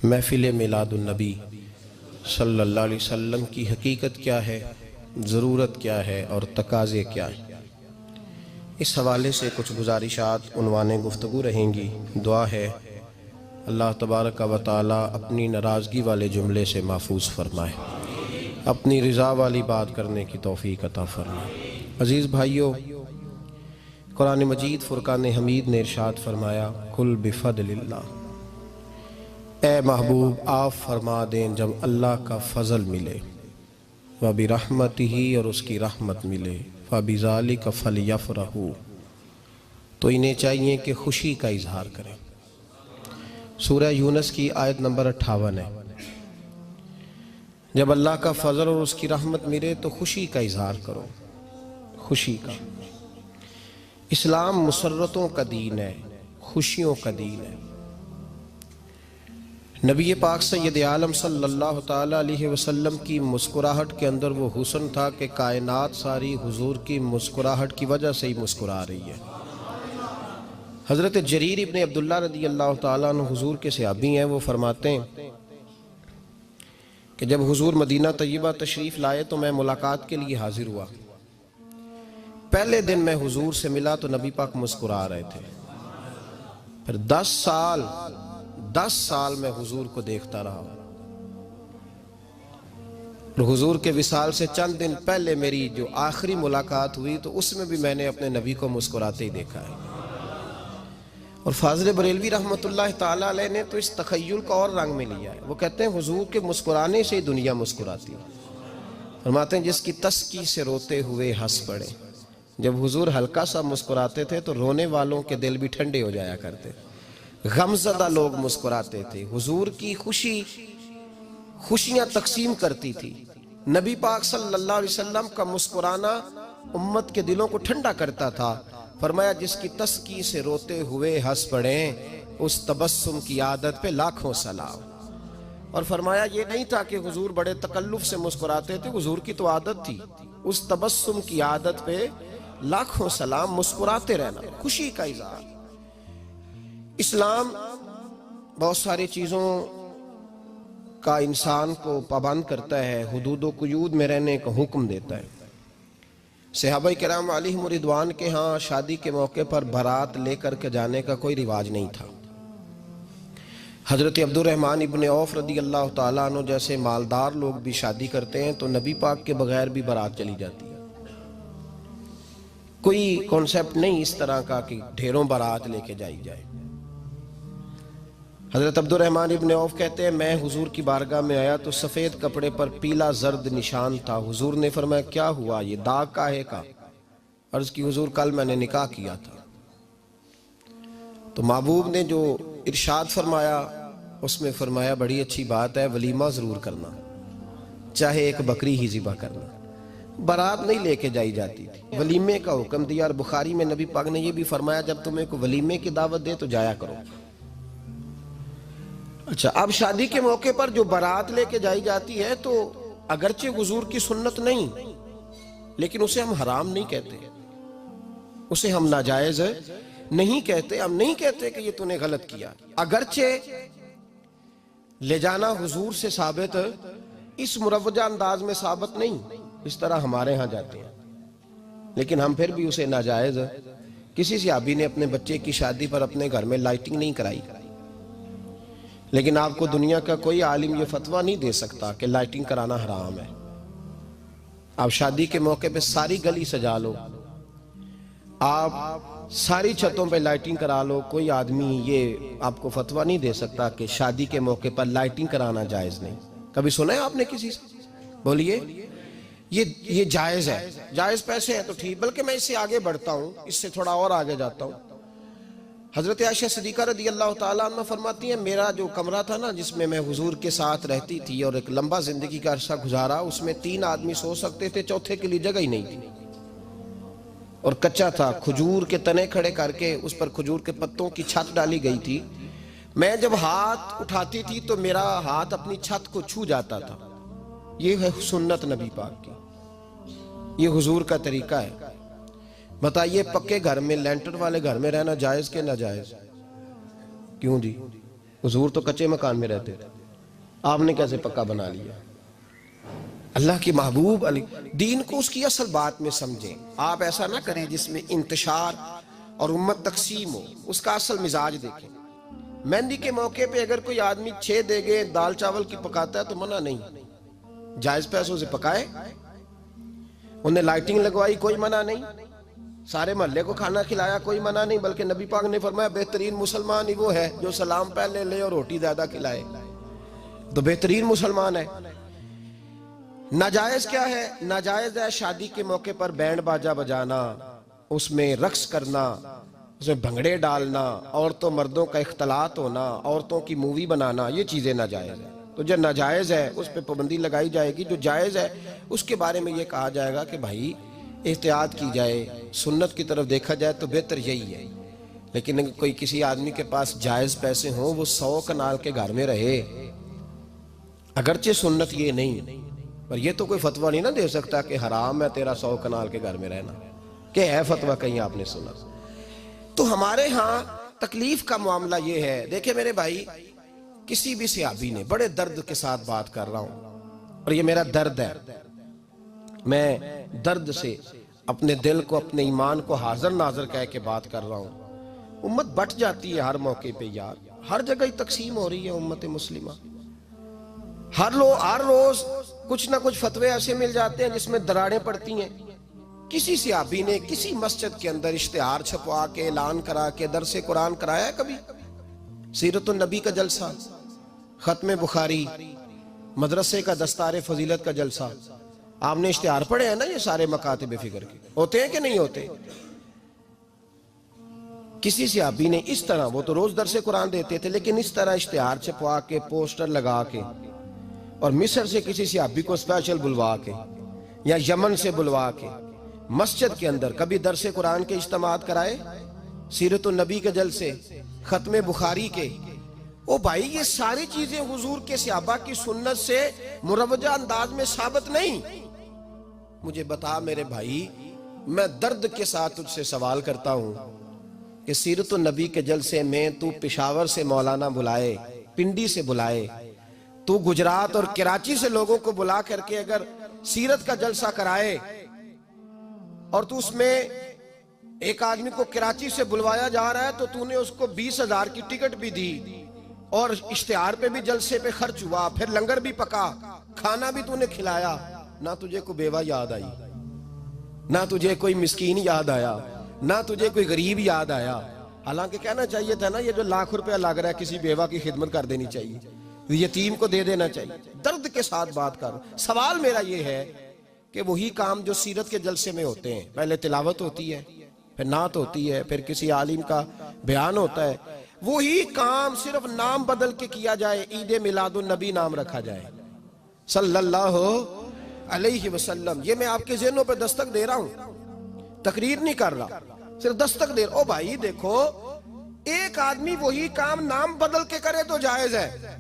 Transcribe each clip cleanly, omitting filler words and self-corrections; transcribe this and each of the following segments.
محفل میلاد النبی صلی اللہ علیہ وسلم کی حقیقت کیا ہے، ضرورت کیا ہے اور تقاضے کیا ہیں، اس حوالے سے کچھ گزارشات عنوان گفتگو رہیں گی۔ دعا ہے اللہ تبارک و تعالی اپنی ناراضگی والے جملے سے محفوظ فرمائے، اپنی رضا والی بات کرنے کی توفیق عطا فرمائے۔ عزیز بھائیو، قرآن مجید فرقان حمید نے ارشاد فرمایا، قل بفضل اللہ، اے محبوب آپ فرما دیں جب اللہ کا فضل ملے، وَبِرَحْمَتِهِ اور اس کی رحمت ملے، فَبِذَلِكَ فَلْيَفْرَحُوا تو انہیں چاہیے کہ خوشی کا اظہار کریں۔ سورہ یونس کی آیت نمبر 58 ہے۔ جب اللہ کا فضل اور اس کی رحمت ملے تو خوشی کا اظہار کرو، خوشی کا۔ اسلام مسرتوں کا دین ہے، خوشیوں کا دین ہے۔ نبی پاک سید عالم صلی اللہ تعالیٰ علیہ وسلم کی مسکراہٹ کے اندر وہ حسن تھا کہ کائنات ساری حضور کی مسکراہٹ کی وجہ سے ہی مسکرا رہی ہے۔ حضرت جریر ابن عبداللہ رضی اللہ تعالیٰ عنہ حضور کے صحابی ہیں، وہ فرماتے ہیں کہ جب حضور مدینہ طیبہ تشریف لائے تو میں ملاقات کے لیے حاضر ہوا۔ پہلے دن میں حضور سے ملا تو نبی پاک مسکرا رہے تھے۔ پھر 10 سال میں حضور کو دیکھتا رہا، اور حضور کے وصال سے چند دن پہلے میری جو آخری ملاقات ہوئی تو اس میں بھی میں نے اپنے نبی کو مسکراتے ہی دیکھا ہے۔ اور فاضل بریلوی رحمۃ اللہ تعالیٰ علیہ نے تو اس تخیل کا اور رنگ میں لیا ہے۔ وہ کہتے ہیں حضور کے مسکرانے سے ہی دنیا مسکراتی ہے۔ فرماتے ہیں جس کی تسکی سے روتے ہوئے ہنس پڑے۔ جب حضور ہلکا سا مسکراتے تھے تو رونے والوں کے دل بھی ٹھنڈے ہو جایا کرتے، غمزدہ لوگ مسکراتے تھے۔ حضور کی خوشیاں تقسیم کرتی تھی۔ نبی پاک صلی اللہ علیہ وسلم کا مسکرانا امت کے دلوں کو ٹھنڈا کرتا تھا۔ فرمایا جس کی تسکی سے روتے ہوئے ہنس پڑیں، اس تبسم کی عادت پہ لاکھوں سلام۔ اور فرمایا یہ نہیں تھا کہ حضور بڑے تکلف سے مسکراتے تھے، حضور کی تو عادت تھی، اس تبسم کی عادت پہ لاکھوں سلام، مسکراتے رہنا، خوشی کا اظہار۔ اسلام بہت ساری چیزوں کا انسان کو پابند کرتا ہے، حدود و قیود میں رہنے کا حکم دیتا ہے۔ صحابہ کرام علیہم رضوان کے ہاں شادی کے موقع پر بارات لے کر کے جانے کا کوئی رواج نہیں تھا۔ حضرت عبد الرحمن ابن عوف رضی اللہ تعالیٰ عنہ جیسے مالدار لوگ بھی شادی کرتے ہیں تو نبی پاک کے بغیر بھی بارات چلی جاتی ہے۔ کوئی کانسیپٹ نہیں اس طرح کا کہ ڈھیروں بارات لے کے جائی جائے۔ حضرت عبد الرحمن ابن عوف کہتے ہیں میں حضور کی بارگاہ میں آیا تو سفید کپڑے پر پیلا زرد نشان تھا۔ حضور نے فرمایا کیا ہوا، یہ داغ کاہے کا؟ عرض کی حضور کل میں نے نکاح کیا تھا۔ تو محبوب نے جو ارشاد فرمایا اس میں فرمایا بڑی اچھی بات ہے، ولیمہ ضرور کرنا، چاہے ایک بکری ہی ذبح کرنا۔ بارات نہیں لے کے جائی جاتی تھی، ولیمے کا حکم دیا۔ اور بخاری میں نبی پاک نے یہ بھی فرمایا جب تمہیں کوئی ولیمے کی دعوت دے تو جایا کرو۔ اچھا، اب شادی کے موقع پر جو بارات لے کے جائی جاتی ہے تو اگرچہ حضور کی سنت نہیں، لیکن اسے ہم حرام نہیں کہتے، اسے ہم ناجائز نہیں کہتے۔ ہم نہیں کہتے کہ یہ تو نے غلط کیا، اگرچہ لے جانا حضور سے ثابت، اس مروجہ انداز میں ثابت نہیں، اس طرح ہمارے ہاں جاتے ہیں، لیکن ہم پھر بھی اسے ناجائز۔ کسی صحابی نے اپنے بچے کی شادی پر اپنے گھر میں لائٹنگ نہیں کرائی، لیکن آپ کو دنیا کا کوئی عالم یہ فتویٰ نہیں دے سکتا کہ لائٹنگ کرانا حرام ہے۔ آپ شادی کے موقع پہ ساری گلی سجا لو، آپ ساری چھتوں پہ لائٹنگ کرا لو، کوئی آدمی یہ آپ کو فتویٰ نہیں دے سکتا کہ شادی کے موقع پر لائٹنگ کرانا جائز نہیں۔ کبھی سنا ہے آپ نے کسی سے؟ بولیے یہ جائز ہے، جائز پیسے ہیں تو ٹھیک۔ بلکہ میں اس سے آگے بڑھتا ہوں، اس سے تھوڑا اور آگے جاتا ہوں۔ حضرت عائشہ صدیقہ رضی اللہ تعالیٰ عنہ فرماتی ہیں میرا جو کمرہ تھا نا جس میں میں حضور کے ساتھ رہتی تھی اور ایک لمبا زندگی کا عرصہ گزارا، اس میں 3 آدمی سو سکتے تھے، چوتھے کے لیے جگہ ہی نہیں تھی، اور کچا تھا۔ کھجور کے تنے کھڑے کر کے اس پر کھجور کے پتوں کی چھت ڈالی گئی تھی۔ میں جب ہاتھ اٹھاتی تھی تو میرا ہاتھ اپنی چھت کو چھو جاتا تھا۔ یہ ہے سنت نبی پاک کی۔ یہ حضور کا طریقہ ہے. بتائیے پکے گھر میں لینٹر والے گھر میں رہنا جائز کہ ناجائز؟ کیوں جی؟ حضور تو کچے مکان میں رہتے تھے، آپ نے کیسے پکا بنا لیا؟ اللہ کی محبوب علی دین کو اس کی اصل بات میں سمجھیں. آپ ایسا نہ کریں جس میں انتشار اور امت تقسیم ہو. اس کا اصل مزاج دیکھیں. مہندی کے موقع پہ اگر کوئی آدمی 6 دیگیں دال چاول کی پکاتا ہے تو منع نہیں، جائز پیسوں سے پکائے. انہیں لائٹنگ لگوائی، کوئی منع نہیں. سارے محلے کو کھانا کھلایا، کوئی منع نہیں. بلکہ نبی پاک نے فرمایا بہترین مسلمان ہی وہ ہے جو سلام پہلے لے اور روٹی زیادہ کھلائے، تو بہترین مسلمان ہے. ناجائز کیا ہے؟ ناجائز ہے شادی کے موقع پر بینڈ باجا بجانا، اس میں رقص کرنا، اس میں بھنگڑے ڈالنا، عورتوں مردوں کا اختلاط ہونا، عورتوں کی مووی بنانا، یہ چیزیں ناجائز ہیں. تو جو ناجائز ہے اس پہ پابندی لگائی جائے گی. جو جائز ہے اس کے بارے میں یہ کہا جائے گا کہ بھائی احتیاط کی جائے، سنت کی طرف دیکھا جائے تو بہتر یہی ہے. لیکن اگر کوئی کسی آدمی کے پاس جائز پیسے ہوں، وہ 100 کنال کے گھر میں رہے، اگرچہ سنت یہ نہیں، پر یہ تو کوئی فتویٰ نہیں نہ دے سکتا کہ حرام ہے تیرا 100 کنال کے گھر میں رہنا. کہ ہے فتویٰ کہیں آپ نے سنا؟ تو ہمارے ہاں تکلیف کا معاملہ یہ ہے. دیکھیں میرے بھائی، کسی بھی صحابی نے، بڑے درد کے ساتھ بات کر رہا ہوں اور یہ میرا درد ہے، میں درد سے اپنے دل کو، اپنے ایمان کو حاضر ناظر کہہ کے بات کر رہا ہوں. امت بٹ جاتی ہے ہر موقع پہ یار، ہر جگہ ہی تقسیم ہو رہی ہے امت مسلمہ. ہر روز کچھ نہ کچھ فتوے ایسے مل جاتے ہیں جس میں دراڑیں پڑتی ہیں. کسی صحابی نے کسی مسجد کے اندر اشتہار چھپوا کے، اعلان کرا کے درس قرآن کرایا ہے کبھی؟ سیرت النبی کا جلسہ، ختم بخاری، مدرسے کا دستار فضیلت کا جلسہ، آپ نے اشتہار پڑھے ہیں نا یہ سارے مکاتب فکر کے؟ ہوتے ہیں کہ نہیں ہوتے؟ کسی صحابی نے اس طرح، وہ تو روز درس قرآن دیتے تھے، لیکن اس طرح اشتہار چھپوا کے، پوسٹر لگا کے، اور مصر سے کسی صحابی کو اسپیشل بلوا کے یا یمن سے بلوا کے مسجد کے اندر کبھی درس قرآن کے اجتماعات کرائے، سیرت النبی کے جلسے، ختم بخاری کے؟ او بھائی یہ ساری چیزیں حضور کے صحابہ کی سنت سے مروجہ انداز میں ثابت نہیں. مجھے بتا میرے بھائی، میں درد کے ساتھ تجھ سے سوال کرتا ہوں کہ سیرت النبی کے جلسے میں تو پشاور سے مولانا بلائے، پنڈی سے بلائے، تو گجرات اور کراچی سے لوگوں کو بلا کر کے اگر سیرت کا جلسہ کرائے، اور تو اس میں ایک آدمی کو کراچی سے بلوایا جا رہا ہے تو تو نے اس کو 20,000 کی ٹکٹ بھی دی، اور اشتہار پہ بھی جلسے پہ خرچ ہوا، پھر لنگر بھی پکا، کھانا بھی تو نے کھلایا، نہ تجھے کوئی بیوہ یاد آئی، نہ تجھے کوئی مسکین یاد آیا، نہ تجھے کوئی غریب یاد آیا. حالانکہ کہنا چاہیے تھا نا یہ جو ₹1,00,000 لگ رہا ہے کسی بیوہ کی خدمت کر دینی چاہیے، یتیم کو دے دینا چاہیے. درد کے ساتھ بات کر. سوال میرا یہ ہے کہ وہی کام جو سیرت کے جلسے میں ہوتے ہیں، پہلے تلاوت ہوتی ہے، پھر نعت ہوتی ہے، پھر کسی عالم کا بیان ہوتا ہے، وہی کام صرف نام بدل کے کیا جائے، عید میلاد النبی نام رکھا جائے صلی اللہ علیہ وسلم. یہ میں آپ کے ذہنوں پہ دستک دے رہا ہوں، تقریر نہیں کر رہا، صرف دستک دے رہا. او بھائی دیکھو، ایک آدمی وہی کام نام بدل کے کرے تو جائز ہے،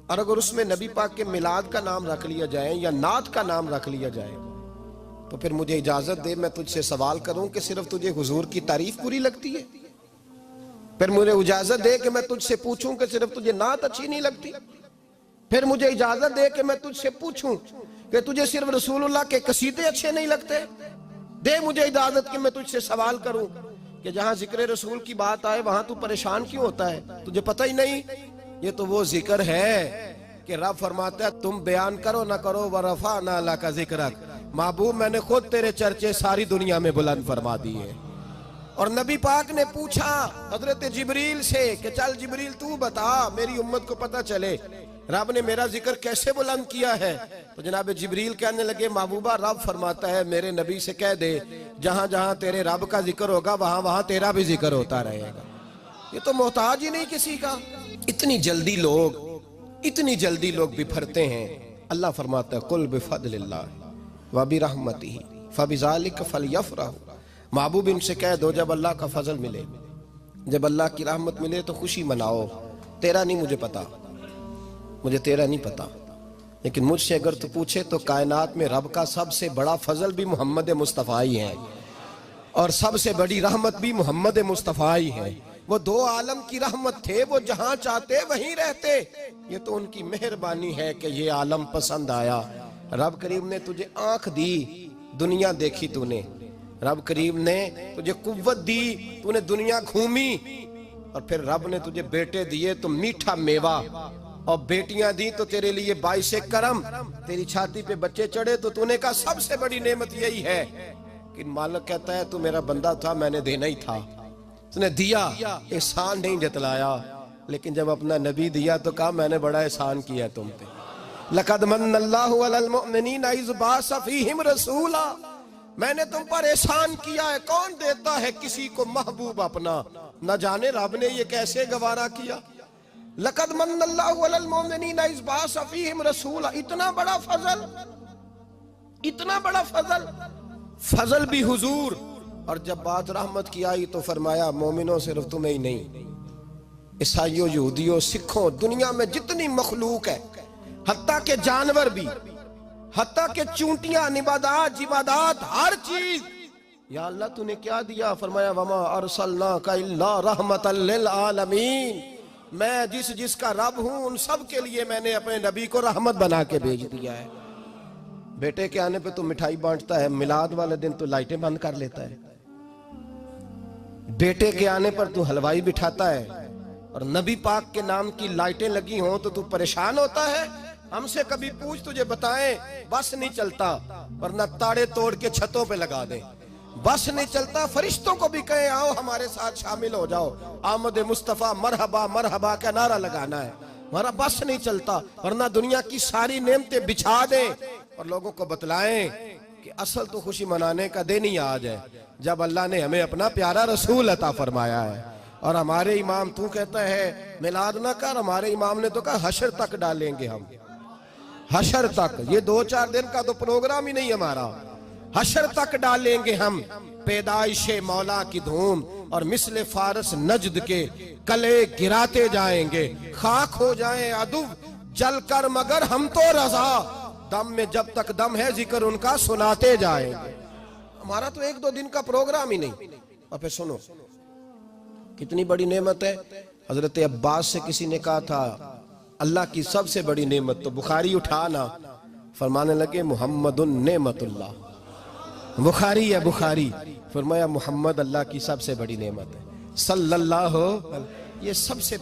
اور اگر اس میں نبی پاک کے میلاد کا نام رکھ لیا جائے یا نعت کا نام رکھ لیا جائے تو پھر مجھے اجازت دے میں تجھ سے سوال کروں کہ صرف تجھے حضور کی تعریف پوری لگتی ہے؟ پھر مجھے اجازت دے کہ میں تجھ سے پوچھوں کہ صرف تجھے نعت اچھی نہیں لگتی؟ پھر مجھے اجازت دے کہ میں تجھ سے پوچھوں کہ تجھے صرف رسول اللہ کے قصیدے اچھے نہیں لگتے؟ دے مجھے اجازت کہ میں تجھ سے سوال کروں کہ جہاں ذکر رسول کی بات آئے وہاں تو پریشان کیوں ہوتا ہے؟ تجھے پتہ ہی نہیں یہ تو وہ ذکر ہے کہ رب فرماتا ہے تم بیان کرو نہ کرو وَرَفَعْنَا لَكَ ذِكْرَكَ، محبوب میں نے خود تیرے چرچے ساری دنیا میں بلند فرما دیے. اور نبی پاک نے پوچھا حضرت جبریل سے کہ چل جبریل تو بتا میری امت کو پتہ چلے رب نے میرا ذکر کیسے بلند کیا ہے. تو جناب جبریل کہنے لگے محبوبہ رب فرماتا ہے میرے نبی سے کہہ دے جہاں جہاں تیرے رب کا ذکر ہوگا وہاں وہاں تیرا بھی ذکر ہوتا رہے گا. یہ تو محتاج ہی نہیں کسی کا. اتنی جلدی لوگ بپھرتے ہیں. اللہ فرماتا ہے قل بفضل اللہ وبرحمتہ فبذلک فلیفرحوا. محبوب ان سے کہہ دو جب اللہ کا فضل ملے، جب اللہ کی رحمت ملے تو خوشی مناؤ. تیرا نہیں مجھے پتا، مجھے تیرا نہیں پتا، لیکن مجھ سے اگر تو پوچھے تو کائنات میں رب کا سب سے بڑا فضل بھی محمد مصطفیٰ ہی ہے، اور سب سے بڑی رحمت بھی محمد مصطفیٰ ہی ہے۔ وہ دو عالم کی رحمت تھے، وہ جہاں چاہتے وہیں رہتے، یہ تو ان کی مہربانی ہے کہ یہ عالم پسند آیا۔ رب کریم نے تجھے آنکھ دی، دنیا دیکھی تو نے، رب کریم نے تجھے قوت دی، تو نے دنیا گھومی، اور پھر رب نے تجھے بیٹے دیے تو میٹھا میوہ، اور بیٹیاں دی تو تیرے لیے باعث کرم، تیری چھاتی پہ بچے چڑھے تو تو نے کہا سب سے بڑی نعمت یہی ہے۔ کہ مالک کہتا ہے تو میرا بندہ تھا، میں نے دینا ہی تھا، تو نے دیا، احسان نہیں جتلایا، لیکن جب اپنا نبی دیا تو کہا میں نے بڑا احسان کیا تم پہ۔ لَقَدْ مَنَّ اللَّهُ عَلَى الْمُؤْمِنِينَ إِذْ بَعَثَ فِيهِمْ رَسُولًا، میں نے تم پر احسان کیا ہے۔ کون دیتا ہے کسی کو محبوب اپنا؟ نہ جانے رب نے یہ کیسے گوارا کیا۔ لَقَدْ مَنَّ اللَّهُ عَلَى الْمُؤْمِنِينَ إِذْ بَعَثَ فِيهِمْ رَسُولًا، اتنا بڑا فضل، اتنا بڑا فضل، فضل بھی حضور۔ اور جب بات رحمت کی آئی تو فرمایا مومنوں صرف تمہیں ہی نہیں، عیسائیوں، یہودیوں، سکھوں، دنیا میں جتنی مخلوق ہے، حتیٰ کہ جانور بھی، حتیٰ کہ چونٹیاں، نباتات، جمادات، ہر چیز، یا اللہ تو نے کیا دیا؟ فرمایا وما ارسلناک الا رحمتا للعالمین، میں جس کا رب ہوں ان سب کے لیے میں نے اپنے نبی کو رحمت بنا کے بھیج دیا ہے۔ بیٹے کے آنے پہ تو مٹھائی بانٹتا ہے، میلاد والے دن تو لائٹیں بند کر لیتا ہے، بیٹے کے آنے پر تو حلوائی بٹھاتا ہے، اور نبی پاک کے نام کی لائٹیں لگی ہوں تو پریشان ہوتا ہے۔ ہم سے کبھی پوچھ تجھے بتائیں، بس نہیں چلتا، ورنہ تاڑے توڑ کے چھتوں پہ لگا دیں۔ بس نہیں چلتا، فرشتوں کو بھی کہیں آؤ ہمارے ساتھ شامل ہو جاؤ، آمد مصطفیٰ مرحبا مرحبا کا نعرہ لگانا ہے، ہمارا بس نہیں چلتا، ورنہ دنیا کی ساری نعمتیں بچھا دیں اور لوگوں کو بتلائیں کہ اصل تو خوشی منانے کا دن ہی آج ہے، جب اللہ نے ہمیں اپنا پیارا رسول عطا فرمایا ہے۔ اور ہمارے امام تو کہتا ہے میلاد نہ کر، ہمارے امام نے تو کہا حشر تک ڈالیں گے ہم، حشر تک، یہ 2-4 دن کا تو پروگرام ہی نہیں ہمارا، حشر تک ڈالیں گے ہم پیدائش مولا کی دھوم، اور مثل فارس نجد کے کلے گراتے جائیں گے، خاک ہو جائیں عدو جل کر مگر ہم تو رضا، دم میں جب تک دم ہے ذکر ان کا سناتے جائیں گے۔ ہمارا تو 1-2 دن کا پروگرام ہی نہیں۔ اور پھر سنو کتنی بڑی نعمت ہے۔ حضرت عباس سے کسی نے کہا تھا اللہ کی سب سے بڑی نعمت، تو بخاری اٹھانا، فرمانے لگے محمد نعمت اللہ، بخاری ہے بخاری، فرمایا محمد اللہ کی سب سے بڑی نعمت ہے، صلی اللہ، یہ سب سے